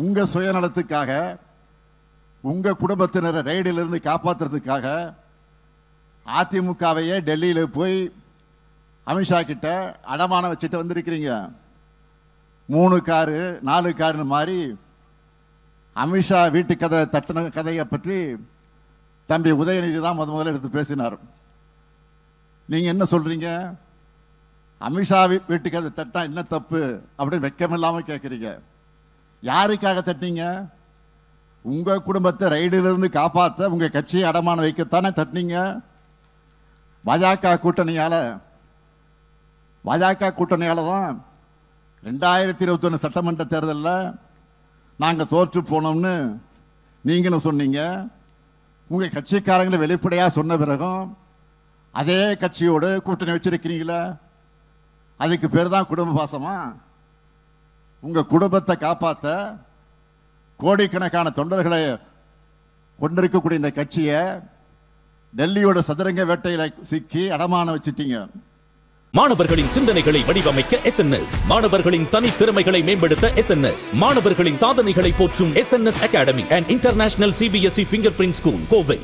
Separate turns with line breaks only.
உங்க சுயநலத்துக்காக உங்க குடும்பத்தினரை ரைடிலிருந்து காப்பாற்றுறதுக்காக அதிமுகவையே டெல்லியில் போய் அமித்ஷா கிட்ட அடமானம் வச்சுட்டு வந்திருக்கிறீங்க. 3 காரு 4 காருன்னு மாதிரி அமித்ஷா வீட்டு கதை தட்டின கதையை பற்றி தம்பி உதயநிதி தான் முதல்ல எடுத்து பேசினார். நீங்க என்ன சொல்றீங்க? அமித்ஷா வீட்டு கதை தட்டா என்ன தப்பு அப்படின்னு வெக்கமில்லாம கேட்குறீங்க. யாருக்காக தட்டினீங்க? உங்க குடும்பத்தை ரைடிலிருந்து காப்பாற்ற உங்க கட்சியை அடமானம் வைக்கத்தானே தட்டினீங்க. பாஜக கூட்டணியால தான் 2021 சட்டமன்ற தேர்தலில் நாங்க தோற்று போனோம்னு நீங்களும் சொன்னீங்க. உங்க கட்சிக்காரங்களை வெளிப்படையா சொன்ன பிறகும் அதே கட்சியோடு கூட்டணி வச்சிருக்கிறீங்களா? அதுக்கு பேர் தான் குடும்ப பாசமா? உங்க குடும்பத்தை காப்பாற்ற கோடிக்கணக்கான தொண்டர்களை கொண்டிருக்கக்கூடிய இந்த கட்சியை டெல்லியோட சதுரங்க வேட்டையில சிக்கி அடமானம் வச்சிட்டீங்க.
மாணவர்களின் சிந்தனைகளை வடிவமைக்க SNS, மாணவர்களின் தனித்திறமைகளை மேம்படுத்த SNS, மாணவர்களின் சாதனைகளை போற்றும் SNS Academy and International CBSE Fingerprint School, Kovai.